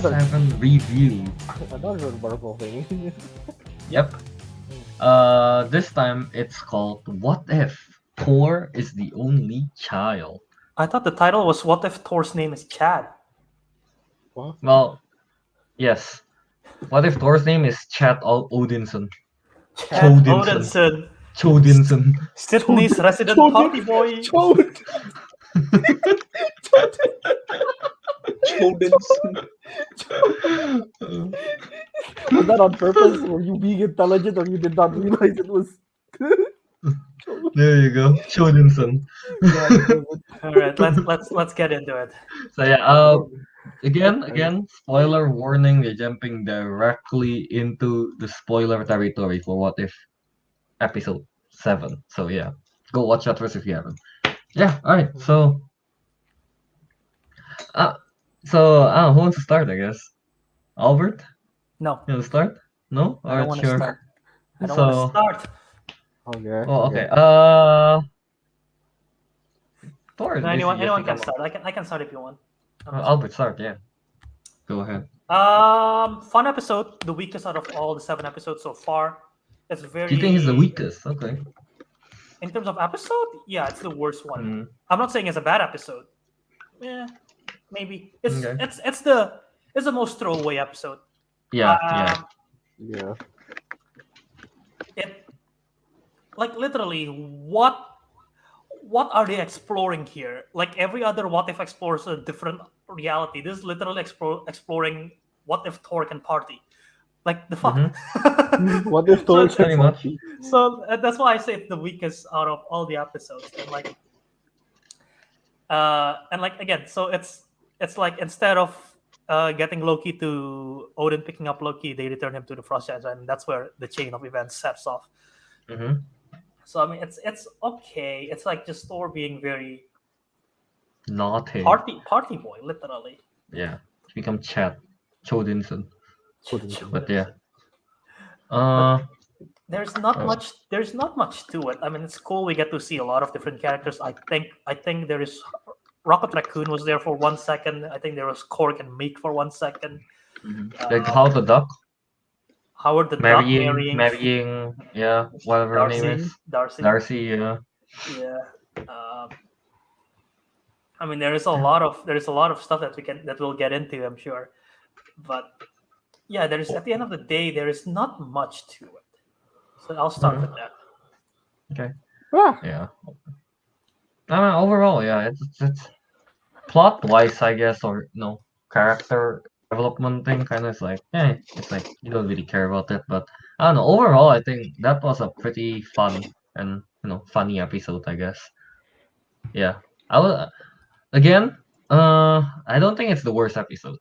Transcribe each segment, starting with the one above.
7 review. Another Marvel thing. Yep. This time it's called What If Thor is the Only Child? I thought the title was "What If Thor's Name is Chad." What? Well, yes. What if Thor's name is Chad Odinson? Chad Odinson. Odinson, Chodinson. Sydney's resident Chod- party boy. Chod- Chodinson. Was that on purpose? Were you being intelligent, or you did not realize it was? There you go, Chodinson. All right, let's get into it. So yeah, again, spoiler warning. We're jumping directly into the spoiler territory for What If episode 7. So yeah, go watch that first if you haven't. Yeah, all right. So who wants to start? I guess Albert. No, You want to start? No. I All don't right, want to sure. start. I don't want to start. Okay. Oh, okay. Thor is No, basically anyone just can a- start. I can start if you want. Albert, start. Yeah. Go ahead. Fun episode. The weakest out of all the 7 episodes so far. It's very. Do you think he's the weakest? Okay. In terms of episode, yeah, it's the worst one. Mm. I'm not saying it's a bad episode. Yeah, maybe it's Okay. it's the most throwaway episode. Yeah. Yeah. It like literally what are they exploring here? Like every other What If explores a different reality. This is literally exploring what if Thor can party. Like the fuck. What if Thor? Pretty much. So that's why I say it's the weakest out of all the episodes. And like again, so it's like instead of getting Loki to Odin picking up Loki, they return him to the Frost Giants, and that's where the chain of events sets off. Mm-hmm. So I mean, it's okay. It's like just Thor being very Naughty. party boy, literally. Yeah. Become Chad Chodinson. But yeah. There's not much. There's not much to it. I mean, it's cool. We get to see a lot of different characters. I think there is Rocket Raccoon was there for 1 second. I think there was Korg and Meek for 1 second. Like Howard the Duck. Howard the Marrying, Duck yeah, whatever her name is. Darcy. Yeah. Yeah. I mean, there is a lot of stuff that we'll get into, I'm sure. But yeah, there's at the end of the day, there is not much to it. So I'll start with that. Okay. Ah, Yeah. Overall, yeah, it's plot wise, I guess, or no character development thing, kind of is like, it's like you don't really care about it. But I don't know. Overall, I think that was a pretty fun and funny episode, I guess. Yeah, I will again. I don't think it's the worst episode.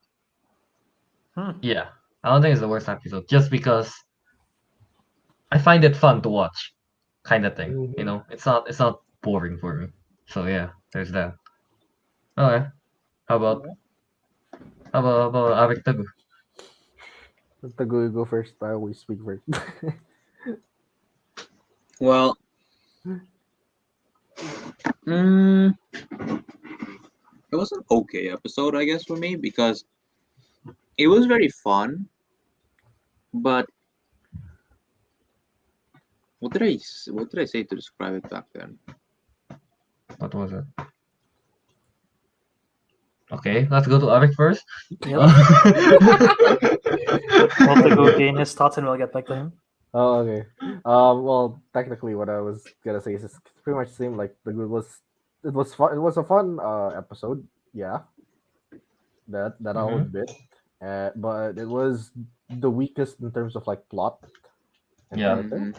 Yeah, I don't think it's the worst episode, just because I find it fun to watch, kind of thing. It's not boring for me. So yeah, there's that. Okay, how about Avik Tagu? Tagu, you go first. I always speak first. Well, it was an okay episode, I guess, for me, because it was very fun. But what did I say to describe it back then? What was it? Okay, let's go to Avik first. Yep. We'll to go gain his thoughts and we'll get back to him. Oh, okay. Well, technically, what I was gonna say is it's pretty much the same. Like it was fun. It was a fun episode. Yeah, that I'll admit. But it was the weakest in terms of like plot. And Yeah. character.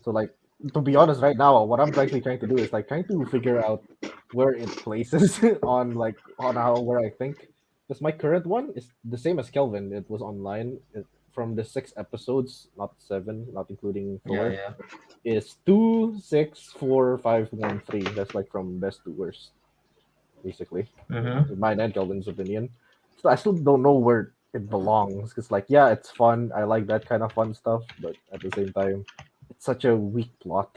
So like to be honest, right now, what I'm actually trying to do is like trying to figure out where it places on where I think. Because my current one is the same as Kelvin. It was online. From the 6 episodes, not 7, not including Thor, Yeah. is 2, 6, 4, 5, 1, 3. That's like from best to worst, basically. Mm-hmm. In mine and Kelvin's opinion. So I still don't know where it belongs. Because like, yeah, it's fun. I like that kind of fun stuff, but at the same time, it's such a weak plot.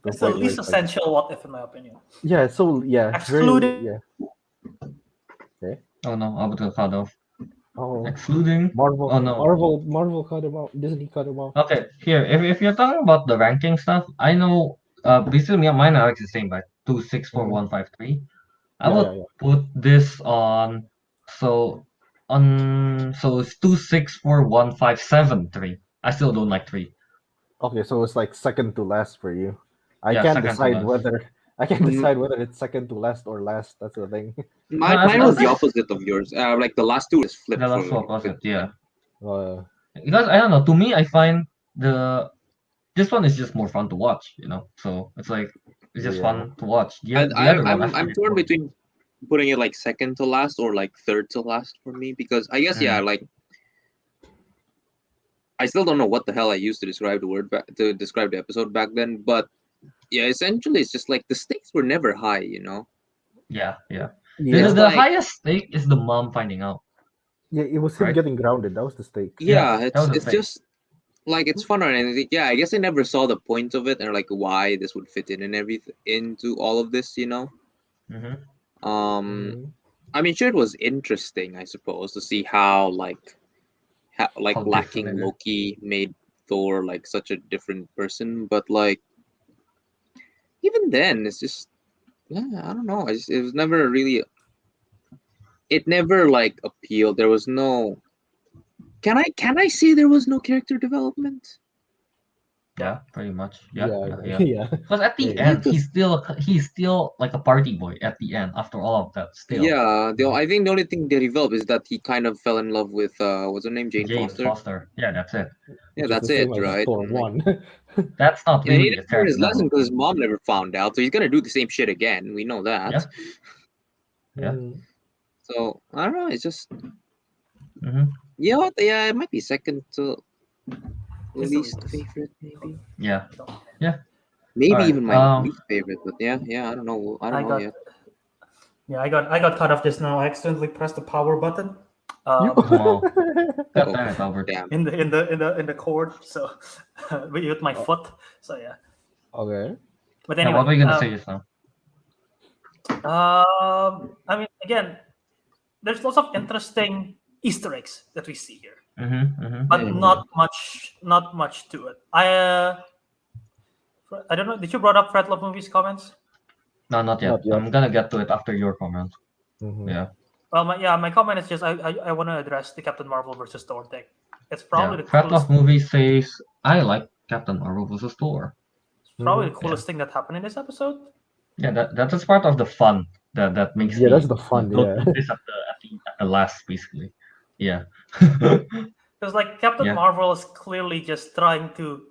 It's the least essential What If, in my opinion. Yeah. So yeah, Excluding- Oh no, Abuto cut off. Oh, Excluding. Marvel, Oh no. Marvel cut him off. Disney cut him off. Okay, here, if you're talking about the ranking stuff, I know basically mine are like the same, like 2, 6, 4, 1, 5, 3. I Yeah, would yeah, yeah. put this on so it's 2, 6, 4, 1, 5, 7, 3. I still don't like 3. Okay, so it's like second to last for you. I Yeah, can't second to decide last. whether I can't Mm, decide whether it's second to last or last. That's the thing. No, mine was the opposite of yours. Like the last two is flipped the for last me. swap was it, yeah. Uh, Because I don't know, to me I find this one is just more fun to watch, So it's like it's just yeah. fun to watch. I, The I other one I I'm find it torn boring. between putting it like second to last or like third to last for me because I guess yeah, Mm. like I still don't know what the hell I used to describe to describe the episode back then, but yeah, essentially it's just like the stakes were never high, you know. Yeah, yeah. Yeah. It's The like highest stake is the mom finding out, Yeah, it was him right? getting grounded. That was the stake. Yeah, yeah, that was the it's thing. just like it's fun and anything. Yeah, I guess I never saw the point of it or like why this would fit in and everything into all of this, you know. Mm-hmm. Mhm. I mean, sure, it was interesting, I suppose, to see how like How different lacking it is. Loki made Thor like such a different person, but like even then, it's just yeah, I don't know. It was never really. It never like appealed. There was no. Can I say there was no character development? Yeah, pretty much. Yeah, Yeah, yeah, yeah. yeah, Because at yeah, the yeah. Yeah, end, 'cause- he's still like a party boy at the end. After all of that, still yeah. I think the only thing they developed is that he kind of fell in love with what's her name, Jane Jane Foster. Foster. Yeah, that's it. Yeah, Which is the that's it, same as right? Thor And like, one. That's not yeah, he really a didn't learn character his lesson because his development. mom never found out, so he's gonna do the same shit again. We know that. Yeah, yeah. Mm. So I don't know. It's just Mm-hmm. yeah, what? Yeah, it might be second to Easily least this. favorite, maybe. Yeah, yeah. All Maybe right. even my least favorite, but yeah. I don't know. I don't I know got yet. I got cut off just now. I accidentally pressed the power button. You. Oh, God Oh, damn it, Albert. damn. In the cord, so with my foot. So yeah. Okay. But Yeah, what were anyway, you gonna say just now? I mean, again, there's lots of interesting Easter eggs that we see here, Mm-hmm. Mm-hmm. but Yeah. not much to it. I don't know. Did you brought up Fred Love Movies comments? No, not yet. Not yet. I'm gonna get to it after your comment. Mhm. Yeah, Well, my comment is just I want to address the Captain Marvel versus Thor thing. It's probably yeah. the Fat coolest. Love movie says I like Captain Marvel vs. Thor. Probably the Mhm. coolest thing that happened in this episode. Yeah, that is part of the fun that makes Yeah, that's me the fun. don't Yeah. put this at the last basically. Yeah. Because like Captain Yeah. Marvel is clearly just trying to,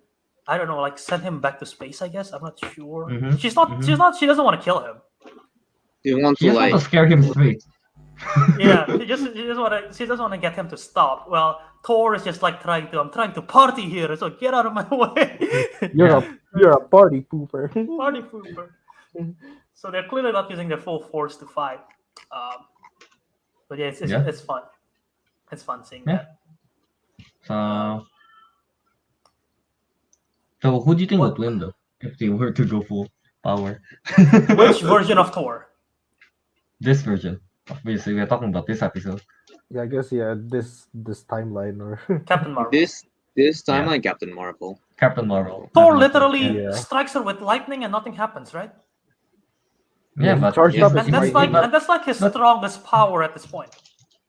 I don't know, like send him back to space. I guess I'm not sure. Mhm, She's not. mhm. She's not. She doesn't want to kill him. You want She to just want to like scare him straight. Yeah, she just want to get him to stop. Well, Thor is just like I'm trying to party here, so get out of my way. You're a party pooper. Party pooper. So they're clearly not using their full force to fight. But yeah, Yeah. it's fun. It's fun seeing Yeah. that. So who do you think What- would win though if they were to go full power? Which version of Thor? This version? Obviously, we're talking about this episode. Yeah, I guess this timeline or Captain Marvel. this Yeah. timeline Captain Marvel. Captain Marvel. Thor definitely. literally Yeah. strikes her with lightning and nothing happens, right? Yeah, he but charged yeah, up And his that's lightning. like his but- strongest power at this point.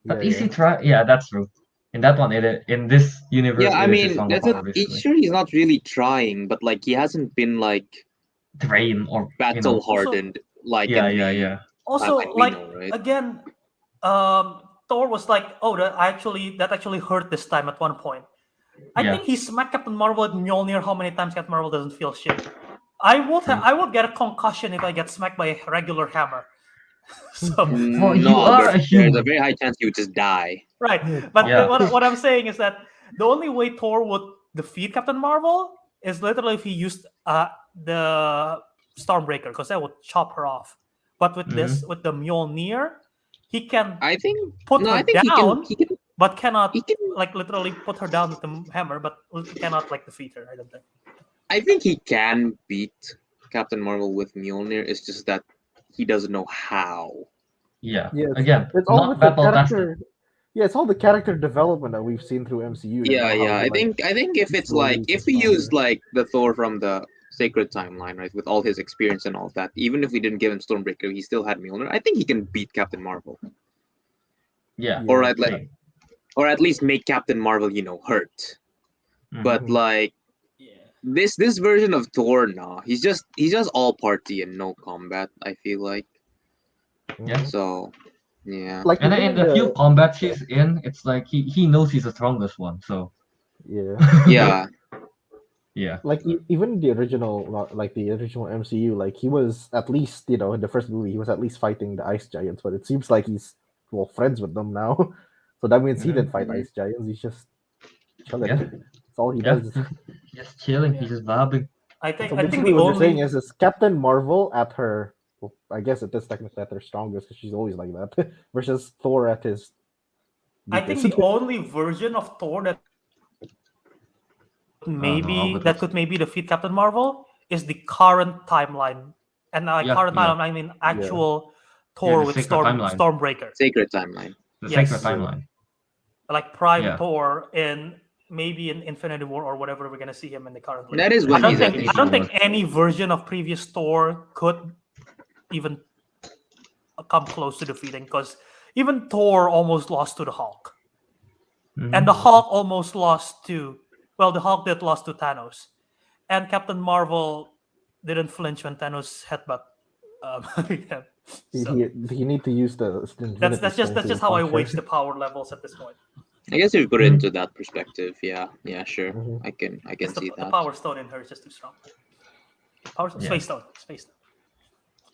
Yeah, easy yeah. try. Yeah, that's true. In that one, in this universe, Yeah, I it is his mean strongest that's power, it. basically. Sure, he's not really trying, but like he hasn't been like Train or battle hardened like Yeah, in yeah, the yeah. Also, timeline we like know, right? again, Thor was like, "Oh, that actually hurt this time." At one point, I Yeah. think he smacked Captain Marvel at Mjolnir. How many times Captain Marvel doesn't feel shit? I would get a concussion if I get smacked by a regular hammer. So Well, you no, are there's, a there's human. a very high chance you would just die. right, but Yeah. what I'm saying is that the only way Thor would defeat Captain Marvel is literally if he used the Stormbreaker, because that would chop her off. But with with the Mjolnir, he can I think put no, her I think down, he can but cannot he can like literally put her down with the hammer, but cannot like defeat her. I don't think. I think he can beat Captain Marvel with Mjolnir. It's just that he doesn't know how. Yeah. Yeah, Again, it's all not with the battle tested. character. Yeah, it's all the character development that we've seen through MCU. Yeah, how yeah. he, I think if it's slowly like if gets we used stronger. like the Thor from the Sacred Timeline, right, with all his experience and all that, even if we didn't give him Stormbreaker, he still had Mjolnir. I think he can beat Captain Marvel, Yeah. Yeah. or at Same. or at least make Captain Marvel, hurt. But Mhm. like Yeah. this version of Thor, nah, he's just all party and no combat. I feel like Yeah. Mhm. so. Yeah. Like And then even in in the few the combats he's in, it's like he knows he's the strongest one. So yeah, Yeah. yeah. like even the original, like the original MCU, like he was at least in the first movie he was at least fighting the ice giants, but it seems like he's friends with them now. So that means he Mhm. didn't fight Mhm. ice giants. He's just chilling. Yeah. That's all he Yeah. does. He's just chilling. Yeah. He's just vibing. So I think basically, the what you're saying only is Captain Marvel at her. Well, I guess it is technically at her strongest because she's always like that. Versus Thor at his I think weakest. the only version of Thor that No, I'll go that to. could maybe defeat Captain Marvel is the current timeline. And Yeah. current Yeah. timeline, I mean Yeah. actual Yeah. Thor The with sacred timeline. Stormbreaker. Sacred Timeline. The sacred Yes. Yeah. timeline. Like Prime Yeah. Thor in maybe in Infinity War or whatever we're gonna see him in the currently. That is I when think he's at Infinity I his don't War. think any version of previous Thor could even come close to defeating, because even Thor almost lost to the Hulk. And the Mhm. Hulk almost lost to, well, the Hulk did lost to Thanos. And Captain Marvel didn't flinch when Thanos headbutt him. So He need to use the Infinity Stone that's to just how I conquer. wage the power levels at this point. I guess if you put it Mhm. into that perspective, yeah, sure. Mhm. I can It's see the that. power stone in her is just too strong. Power Yeah. Space Stone. Space Stone.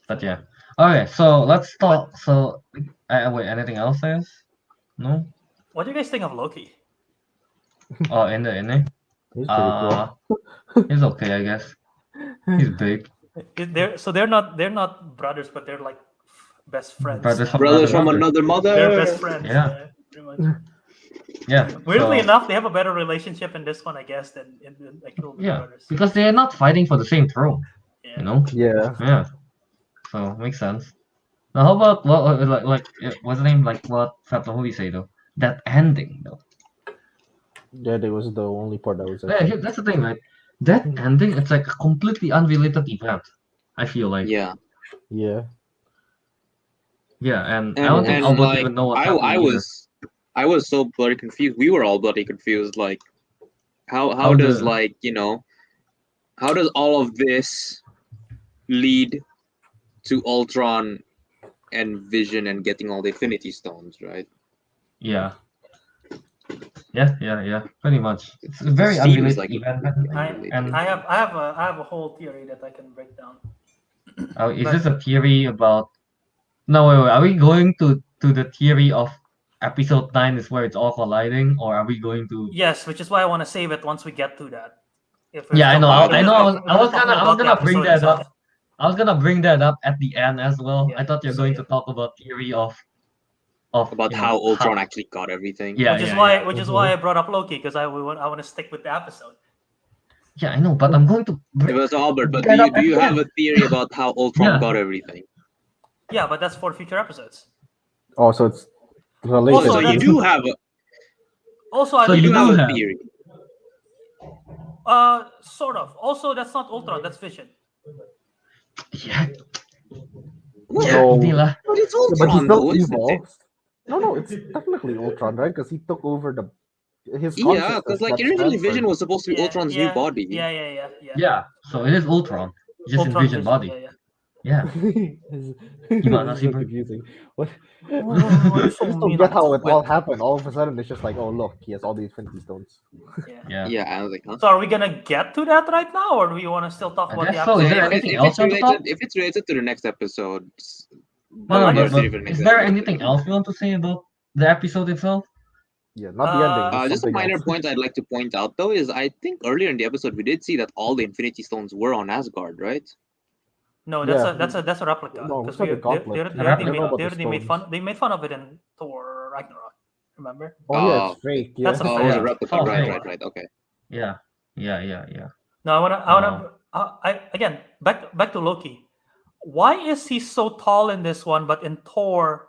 But yeah. Okay. So let's talk. So wait. Anything else? Guys? No. What do you guys think of Loki? Oh, in the. He's pretty cool. He's okay, I guess. He's big. They're not brothers, but they're like best friends. Brothers now. from Brothers another from mother. another mother. They're best friends. Yeah. Pretty much. Yeah. Weirdly So, enough, they have a better relationship in this one, I guess, than in like Little Big yeah, Brothers. because they're not fighting for the same throne. Yeah. You know. Yeah. Yeah. So makes sense. Now, how about what's the name? Like what Fat Movie say though? That ending though. Yeah, that was the only part that was Yeah, actually. that's the thing, right? That ending, it's like a completely unrelated event. I feel like. Yeah. Yeah. Yeah, and I And don't think and Albert like even know what's I happening either. was so bloody confused. We were all bloody confused. Like how How does the like how does all of this lead to Ultron and Vision and getting all the Infinity Stones, right? yeah. Yeah. Pretty much. It's a It very seems unrelated like event, unrelated. and I have a whole theory that I can break down. is But this a theory about? No, wait. Are we going to the theory of episode 9 is where it's all colliding, or are we going to? yes, which is why I want to save it once we get to that. If we're Yeah, I still know. talking, I if know. we're I was just talking I was about the gonna bring episode that itself. up. I was gonna bring that up at the end as well. I Yeah, thought you're so going yeah. to talk about theory of About you how know Ultron actually got everything. yeah which is yeah why yeah I brought up Loki, because I want to stick with the episode. yeah I know, but I'm going to It was Albert, but bring that up do at you the have end. a theory about how Ultron Yeah. got everything? Yeah, but that's for future episodes. Oh, so it's related. Also, So you that's- do have Also, I So don't you think do that's- have theory. sort of. Also, that's not Ultron. That's Vision. yeah Well, yeah No. inilah. but it's But he Ultron still though, isn't it? evolves. No, it's technically Ultron, right? Because he took over his Yeah, consciousness. because like got originally transferred. Vision was supposed to be Ultron's new body. Yeah. Yeah, so it is Ultron, just in Ultron Vision body. Yeah. Yeah. Gimana This is sih, so bro? confusing. What? Why I so just don't mean get on how it Thor? all happened. All of a sudden, it's just like, oh look, he has all the Infinity Stones. Yeah. Yeah. I was like, huh? So are we gonna get to that right now, or do we want to still talk I about the guess so. Is episode? there If, anything if else it's you want to talk? related, if it's related to the next episode, No, I but, guess- but is there anything else you want to say about the episode itself? Yeah, not the ending. Just a something minor else. point I'd like to point out though is I think earlier in the episode we did see that all the Infinity Stones were on Asgard, right? No, Yeah. that's a replica. No, Because it's not the gauntlet. A replica. they already made stones. fun. They made fun of it in Thor Ragnarok. Remember? Oh yeah, it's fake. Yeah. That's a Oh, fake. it was Yeah. a replica. Oh, Right, fake. right. Okay. Yeah. No, I again back to Loki. Why is he so tall in this one, but in Thor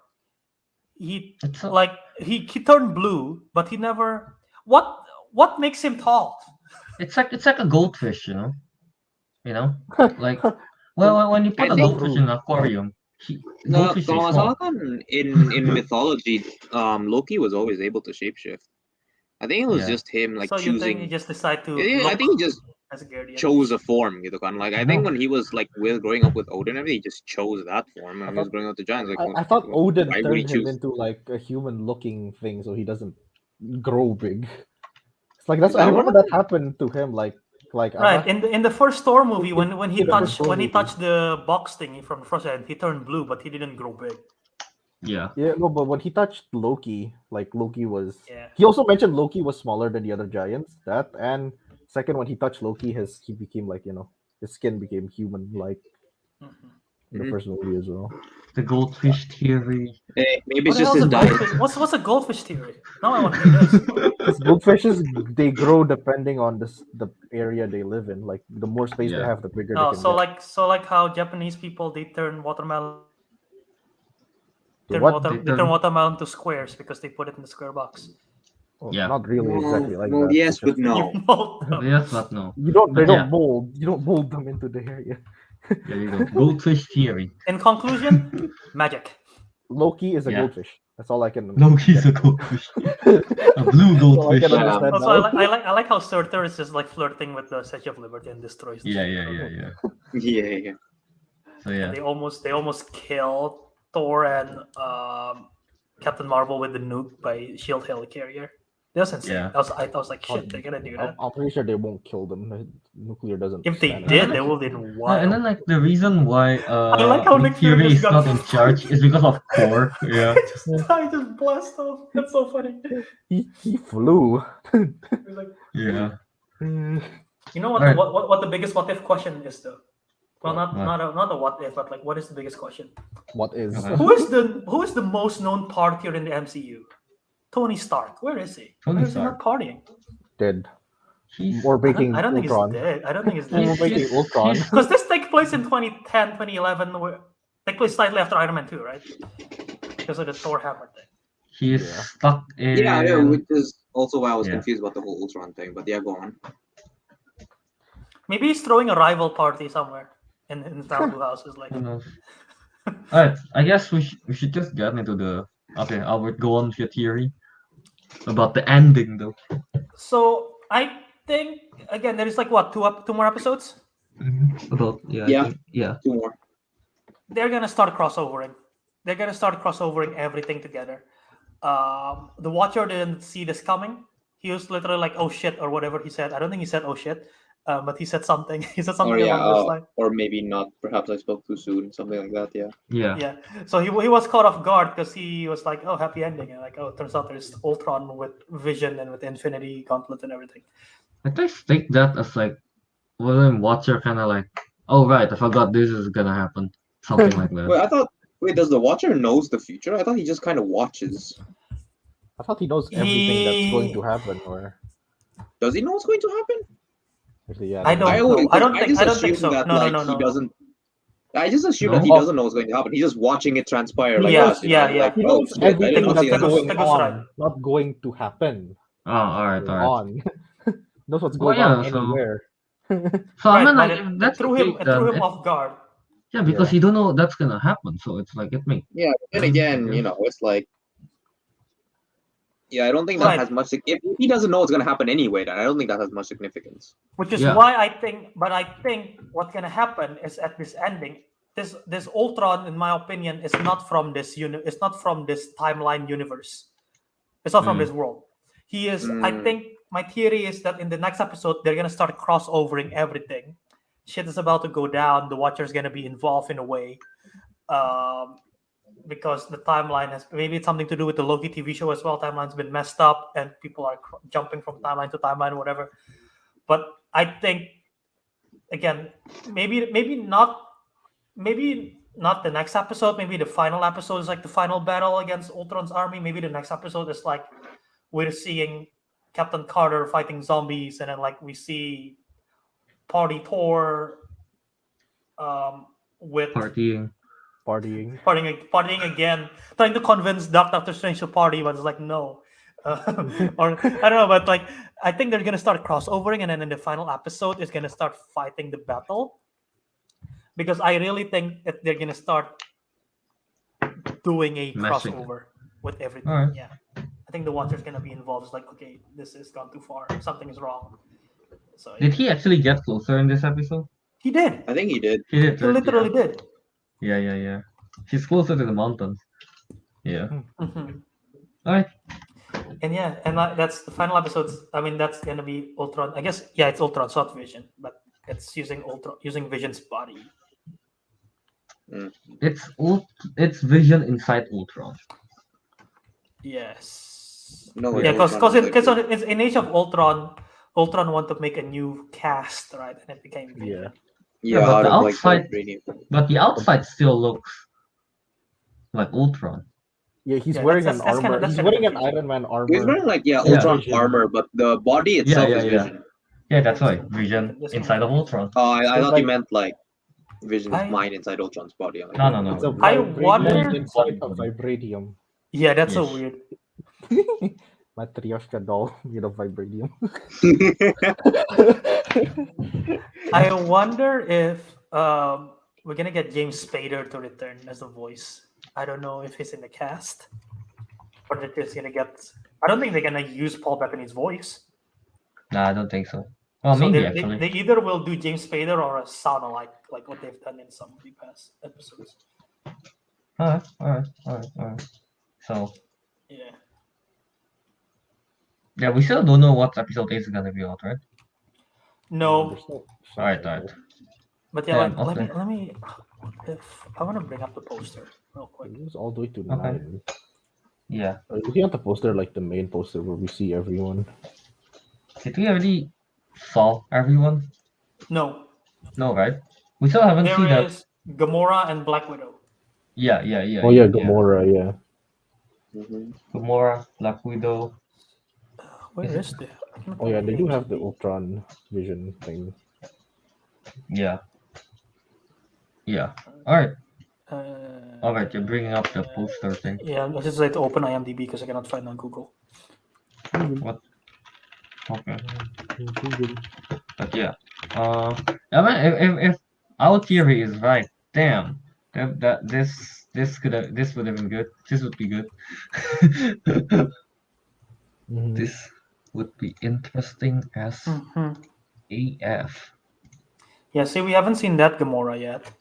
It's a, like he turned blue, but he never. What makes him tall? it's like a goldfish, you know, like when you I put a think goldfish in an aquarium, no, goldfish stay small. in mythology, Loki was always able to shapeshift. I think it was Yeah. just him like So you think he choosing. just decided to Yeah, I look think he just as a guardian? chose a form. Gitu kan. Like I think No. when he was like growing up with Odin, and everything, he just chose that form. And when he was growing up with the giants, like I thought Odin why would he turned him choose? into like a human-looking thing, so he doesn't grow big. It's like that's Is I that what remember that happened? happened to him. Like Right in the first Thor movie, when in the first Thor he movie. touched the box thingy from the first end, he turned blue, but he didn't grow big. Yeah. Yeah, no, but when he touched Loki, like Loki was. Yeah. He also mentioned Loki was smaller than the other giants. That and second, when he touched Loki, he became like his skin became human-like Mhm. in the Mhm. first movie as well. The goldfish theory. Hey, maybe What it's the just hell's his a diet. goldfish? What's a goldfish theory? Now I want to hear this. Because goldfishes they grow depending on the area they live in. Like the more space they Yeah. have, the bigger they No, can so get. like how Japanese people they turn watermelon They what? They they turn turn. watermelon to squares because they put it in the square box. Well, Yeah. not really exactly like Well, that. yes, It's just but no. You mold them. Yes, but no. you don't. They But yeah, don't mold. You don't mold them into the area. there you go. Goldfish theory. In conclusion, magic. Loki is a Yeah. goldfish. That's all I can. Loki's a goldfish. A blue That's all I goldfish. can Yeah. understand Also, now. I like how Surtur is just like flirting with the Statue of Liberty and destroys. the Yeah, ship. yeah. Yeah. So And yeah. they almost kill Thor and Captain Marvel with the nuke by shield helicarrier. That was insane. Yeah. I was like, Oh, shit, they're gonna do that. I'm pretty sure they won't kill them. Nuclear doesn't. If they stand did, it. they would have been And wild. then like the reason why I like how Nick Nick Fury Fury just is got not in charge is because of Thor. Yeah. I just blast off. That's so funny. He flew. He's like, Yeah. you know what? Alright. What the biggest what if question is though? Well, What? not a what if, but like what is the biggest question? What is? Okay. Who is the most known partier in the MCU? Tony Stark. Where is he? Tony Where is he Stark. not partying? Dead. He's Or making I don't think Ultron. he's dead. I don't think he's Or dead. making Ultron. Because this takes place in 2010, 2011, take place slightly after Iron Man 2, right? Because of the Thor hammer thing. he's Yeah. stuck in Yeah, which is also why I was Yeah. confused about the whole Ultron thing. But yeah, go on. Maybe he's throwing a rival party somewhere in Blue House. Is like, who knows. Alright, I guess we should just get into the okay, Albert, go on with your theory about the ending though. so I think again there is like what two more episodes. About yeah, Yeah. I think, yeah. 2 more. They're gonna start crossovering. They're gonna start crossovering everything together. The Watcher didn't see this coming. He was literally like, "Oh shit," or whatever he said. I don't think he said "Oh shit," but he said something. He said something Or yeah, along those lines. or maybe not. Perhaps I spoke too soon. Something like that. Yeah. Yeah. Yeah. So he was caught off guard because he was like, "Oh, happy ending," and like, "Oh, it turns out there's Ultron with Vision and with Infinity Gauntlet and everything." I just take that as like William Watcher kinda like, oh right, I forgot this is gonna happen. Something like that. Wait, I thought. Wait, does the Watcher knows the future? I thought he just kind of watches. I thought he knows everything that's going to happen. Or Does he know what's going to happen? actually, yeah, I don't know. I don't think so. That, No, like, no. he doesn't. I just assume No? that he doesn't know what's going to happen. He's just watching it transpire. Like, Yes, us, you know, yeah. Like, He oh, knows shit, I didn't everything know that's he had goes- going that goes on, right. not going to happen. Oh, alright. On. knows what's Oh, going yeah, on so- anywhere. So I mean Right, like but if it that's threw the him case, it threw then him off guard. yeah, because Yeah. you don't know that's gonna happen. So it's like it makes Yeah, but then Mm, again, okay. you know, it's like, yeah, I don't think that Right. has much. If he doesn't know what's going to happen anyway, then I don't think that has much significance. Which is Yeah. why I think what's gonna happen is at this ending, this Ultron, in my opinion, is not from this it's not from this timeline universe. It's not from Mm. this world. He is. I think my theory is that in the next episode they're gonna start crossovering everything. Shit is about to go down. The Watcher's gonna be involved in a way. Because the timeline has maybe it's something to do with the Loki TV show as well. Timeline's been messed up and people are jumping from timeline to timeline, whatever. But I think again, maybe not the next episode. Maybe the final episode is like the final battle against Ultron's army. Maybe the next episode is like we're seeing Captain Carter fighting zombies, and then like we see Party Thor with partying. partying. partying again, trying to convince Doctor Strange to party, but it's like no. Or I don't know, but like I think they're gonna start crossovering, and then in the final episode, is gonna start fighting the battle. Because I really think that they're gonna start doing a Mashing. crossover with everything. Alright. Yeah, I think the Watcher's gonna be involved. It's like, okay, this has gone too far. Something is wrong. So Did he actually get closer in this episode? he did. I think he did. He did. He right? literally did. Yeah. He's closer to the mountains. Yeah. Mhm. Alright. And yeah, and that's the final episodes. I mean, that's gonna be Ultron. I guess yeah, it's Ultron, not Vision, but it's using Vision's body. It's Vision inside Ultron. Yes. No, Yeah, it's because Ultron, it's in Age of Ultron. Ultron wanted to make a new cast, right? And it became Vision. Yeah, Yeah, but out the of like outside- vibranium. But the outside still looks like Ultron. Yeah, he's Yeah, wearing that's an kinda- armor. that's He's kinda wearing an confusing. Iron Man armor. He's wearing like Yeah. Ultron Vision. armor, but the body itself is yeah. Vision. Yeah, that's That's why the- Vision that's inside of Ultron. Oh, I It's thought you like- meant like Vision's I- mind inside Ultron's body. I'm like, No. It's a I vibranium wonder- inside a vibranium. Yeah, that's so Yes. weird. Matryoshka doll made of vibranium. I wonder if we're gonna get James Spader to return as the voice. I don't know if he's in the cast, or they're just gonna get. I don't think they're gonna use Paul Bettany's voice. Nah, I don't think so. Well, So maybe they actually. either will do James Spader or a sound alike, like what they've done in some of the past episodes. Alright. So Yeah. yeah, we still don't know what episode 8 is gonna be out, right? No, There's no- Alright. but yeah, Yeah, like, let okay. me. If I want to bring up the poster real quick. It was all the way to Okay. 9. Yeah. Looking at the poster, like the main poster where we see everyone. Did we already saw everyone? No, No, right? We still haven't seen there that. is Gamora and Black Widow. Yeah. Oh yeah, Gamora. Yeah. Mhm. Gamora, Black Widow. Where Is it- is the? Oh yeah, they do have the Ultron Vision thing. Yeah. Alright. Uh, Alright, you're bringing up the poster thing. Yeah, I just like to open IMDb because I cannot find on Google. Okay. But yeah. I mean, if our theory is right, damn. That this would have been good. This would be good. Mhm. This would be interesting as Mhm. AF. Yeah, see, we haven't seen that Gamora yet.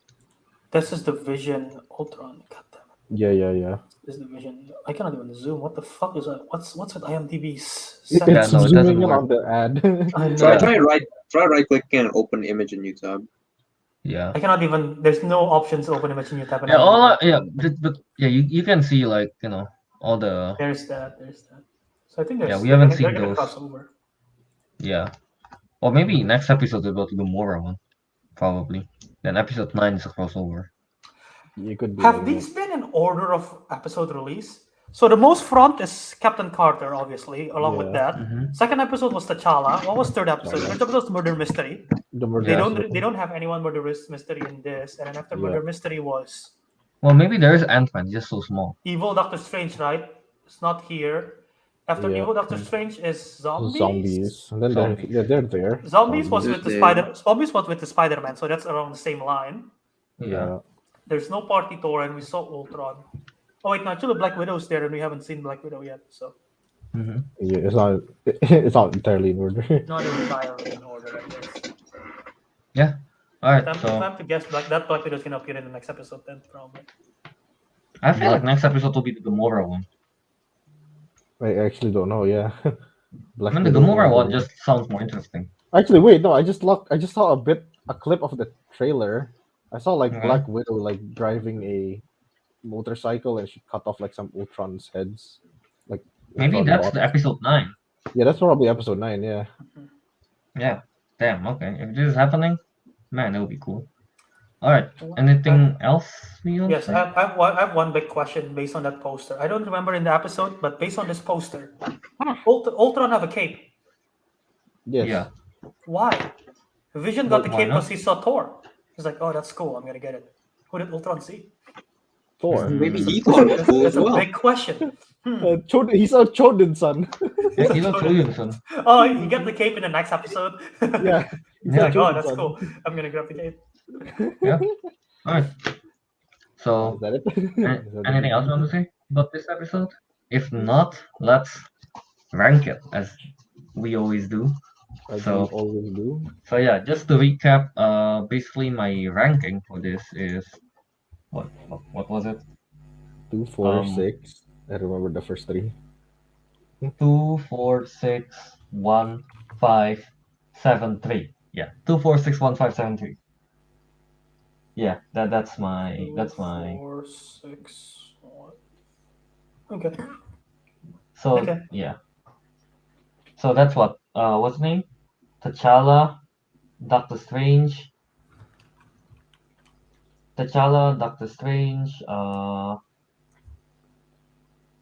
This is the Vision Ultron. God damn it. Yeah. This is the Vision. I cannot even zoom. What the fuck is that? What's with IMDb's? It's Yeah, no, it doesn't zooming in work. on the ad. I know. Try right clicking and open image in new tab. Yeah. I cannot even. There's no options to open image in your tab. Yeah, but yeah, you can see like all the There's that. So I think there's. Yeah, we haven't they're seen gonna those. cross over. yeah. Or maybe next episode is about the Gamora one, probably. Then episode 9 is a crossover. You could be. Have like these been in order of episode release? So the most front is Captain Carter, obviously, along with Yeah. that. Mhm. Second episode was T'Challa. What was third episode? Third episode was Murder Mystery. the murder They mystery. don't have anyone Murder Mystery in this, and then after Yeah. Murder Mystery was Well, maybe there is Ant-Man, just so small. Evil Doctor Strange, right? It's not here. After Yeah. Evil Doctor Strange is Zombies. Zombies. And then Zombies. they're there. Zombies was Zombies with the is Spider. Zombies was with the Spider-Man, so that's around the same line. Yeah. There's no Party Thor, and we saw Ultron. Oh wait, no, actually Black Widow's there, and we haven't seen Black Widow yet, so Mhm. Yeah, it's not. It's not entirely in order. not entirely in order, I guess. Alright, If so I'm to guess, Black Widow's gonna appear in the next episode then, probably. I feel like next episode will be the Gamora one. I actually don't know. Yeah. I Black mean, the Widow Gamora one one. just sounds more interesting. Actually, wait. No, I just saw a clip of the trailer. I saw like Mhm. Black Widow like driving a motorcycle and she cut off like some Ultron's heads. Like Maybe Ultron that's bots. the episode 9. Yeah, that's probably episode 9. Yeah. Yeah. Damn, okay. If this is happening, man, it would be cool. Alright, anything else we want to Yes, say? I have one big question based on that poster. I don't remember in the episode, but based on this poster, Ultron have a cape. Yes. Yeah. Why? Vision got the Why cape not? because he saw Thor. He's like, oh, that's cool. I'm gonna get it. Who did Ultron see? Thor. Maybe he Mm, thought it was cool That's as a well. big question. He's a Chodin son. yeah, Kilo Williamson. Oh, you get the cape in the next episode. Yeah, he's Yeah. a Like, oh, Chodin that's son. cool. I'm gonna grab the cape. Yeah. All right. Is So, that it? Is that anything else you want to say about this episode? If not, let's rank it as we always do. As So- we always do. So yeah, just to recap, basically my ranking for this is what was it? 2, 4, Um, 6. I remember the first three. 2, 4, 6, 1, 5, 7, 3. Yeah, 2, 4, 6, 1, 5, 7, 3. Yeah, that's my 4, 6, 1. Okay. so Okay. yeah. So that's what's the name? T'Challa, Doctor Strange. T'Challa, Doctor Strange,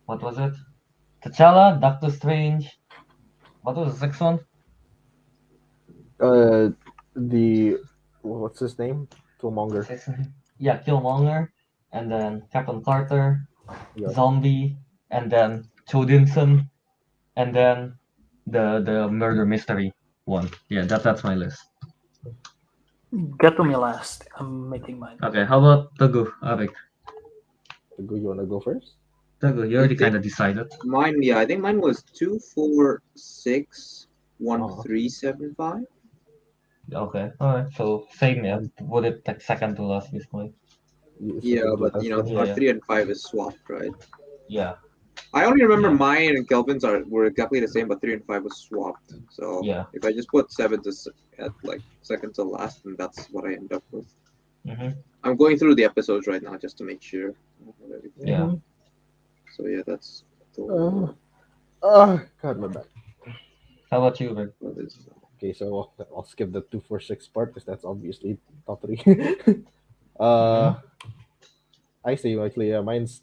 what was it? T'Challa, Doctor Strange. What was the sixth one? The what's his name? Killmonger. Sixth name? Yeah, Killmonger, and then Captain Carter, Yeah. Zombie, and then Chodinson, and then the murder mystery one. Yeah, that's my list. Get to me last. I'm making mine. Okay, how about Tagu, Avik? You wanna go first? Tagu, you already kind of decided. Mine, yeah, I think mine was 2, 4, 6, 1, Uh-huh. 3, 7, 5. Okay, alright, so same, yeah. Would it like second to last basically? Yeah, but you know, Yeah, our yeah. 3 and 5 is swapped, right? Yeah, I only remember Yeah. mine and Kelvin's were exactly the same, but 3 and 5 was swapped. So yeah. if I just put 7 at like second to last, then that's what I end up with. Mm-hmm. I'm going through the episodes right now just to make sure. I have everything. Yeah. So yeah, that's. God, my back. How about you, Rick? What is- Okay, so I'll skip the 2, 4, 6 part because that's obviously top 3. I say actually, mine's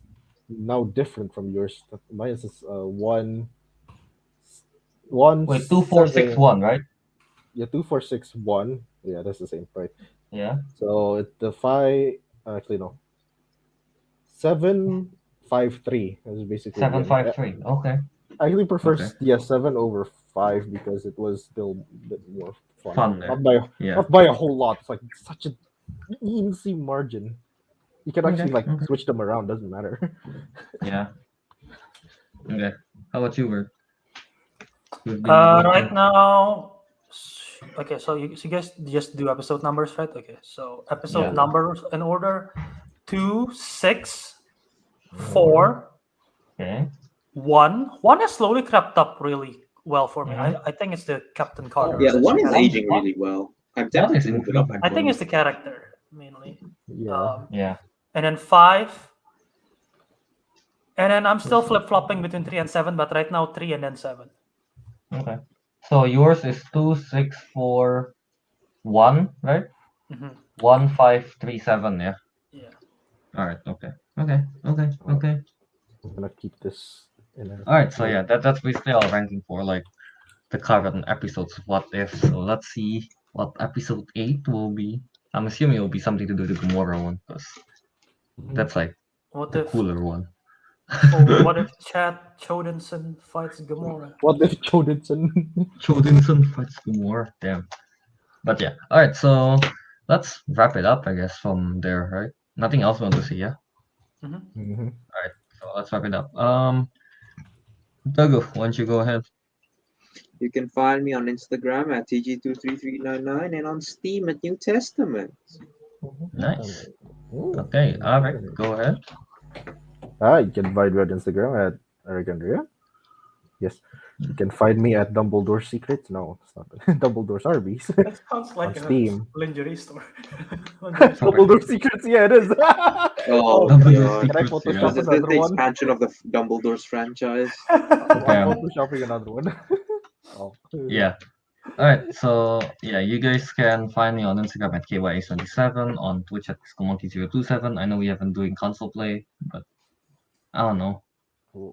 now different from yours. Mine is 1, 1. Wait, 2, 4, 6, 1, right? Yeah, 2, 4, 6, 1. Yeah, that's the same, right? Yeah. So the 5. Actually, no. 7, 5, 3 is basically 7, the- 5, 3. Okay. I actually prefer Okay. 7 over 5 because it was still a bit more fun. Fun there. Yeah. Not by a whole lot. It's like such a easy margin. You can actually Okay, okay. switch them around. Doesn't matter. Yeah. Okay. How about you, Rick? You've been Right working- now, okay. So you guys just do episode numbers, right? Okay. So episode Yeah. numbers in order: 2, 6, 4, Okay. 1. 1 has slowly crept up really well for me. Mhm. I think it's the Captain Carter. Yeah, one is character. aging really well. I'm tempted is to move it up. intriguing. I think it's the character mainly. Yeah. Yeah. And then 5. And then I'm still flip flopping between 3 and 7, but right now 3 and then 7. Okay. So yours is 2, 6, 4, 1, right? Mm-hmm. 1, 5, 3, 7. Yeah. Yeah. All right. Okay. Okay. I'm gonna keep this in a. All right. So yeah, that's basically our ranking for like the current episodes. What if? So let's see what episode 8 will be. I'm assuming it will be something to do with the Gamora one because that's like What the if cooler one. what if Chad Chodinson fights Gamora? What if Chodinson? Chodinson fights Gamora. Damn. But yeah. All right. So let's wrap it up. I guess from there, right? Nothing else we want to see. Yeah. Mhm. So let's wrap it up. Dogo, why don't you go ahead? You can find me on Instagram at TG23399 and on Steam at New Testament. Nice. Ooh. Okay, Alric, go ahead. You can find me on Instagram at Eric Andrea. Yes. You can find me at Dumbledore's Secrets. No, it's not. Dumbledore's Arby's. That sounds like On a Steam. lingerie store. Dumbledore's Secrets, yeah, it is. Oh, Dumbledore's God. Can I Secrets, Photoshop yeah. Is this another the one? expansion of the Dumbledore's franchise? Damn. I'm Photoshopping another one. Oh. Yeah. Alright, so yeah, you guys can find me on Instagram at KYS27, on Twitch at Monkey027. I know we haven't doing console play, but I don't know.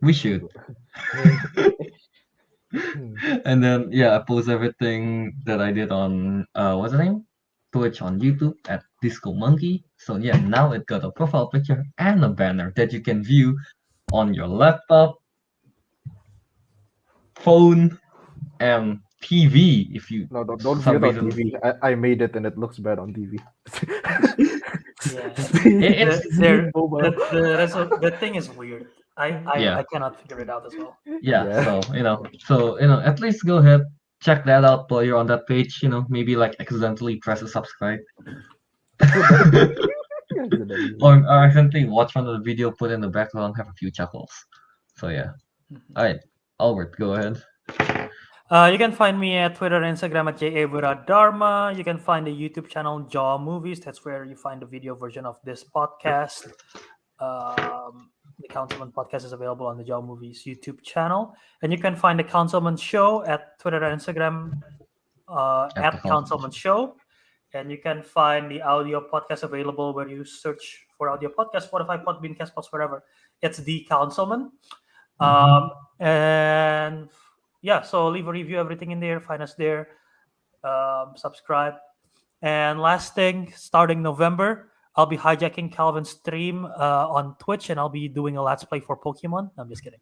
We should. And then yeah, I post everything that I did on what's the name? Twitch, on YouTube at Disco Monkey. So yeah, now it got a profile picture and a banner that you can view on your laptop, phone, and TV if you No, don't view some it on reason. TV. I made it and it looks bad on TV. Yeah. It's The thing is weird. Yeah. I cannot figure it out as well. Yeah, Yeah. so at least go ahead, check that out while you're on that page. Maybe like accidentally press a subscribe, or accidentally watch one of the video, put in the background, have a few chuckles. So yeah. All right, Albert, go ahead. You can find me at Twitter and Instagram at javiradharma. You can find the YouTube channel Jaw Movies. That's where you find the video version of this podcast. The Councilmen podcast is available on the Jaw Movies YouTube channel. And you can find the Councilmen Show at Twitter and Instagram at Councilmen Show. And you can find the audio podcast available where you search for audio podcast, Spotify, Podbean, Castbox, wherever. It's The Councilmen. And yeah, so leave a review, everything in there. Find us there. Subscribe. And last thing, starting November, I'll be hijacking Calvin's stream on Twitch, and I'll be doing a Let's Play for Pokemon. I'm just kidding.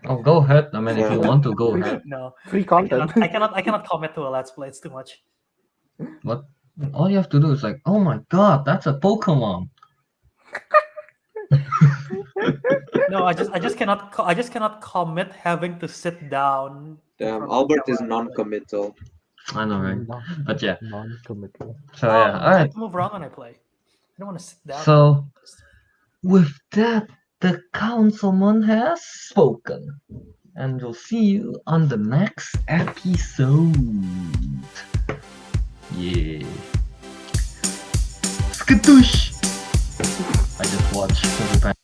Oh, go ahead. I mean, if you want to, go ahead. No, Free content. I cannot commit to a Let's Play. It's too much. But all you have to do is like, oh my god, that's a Pokemon. No, I just cannot commit having to sit down. Damn, Albert is non-committal. I know, right? But yeah. Non-committal. So yeah, all right. I move around when I play. I don't want to sit down. So with that, the councilman has spoken, and we'll see you on the next episode. Yeah. Skadoosh! I just watched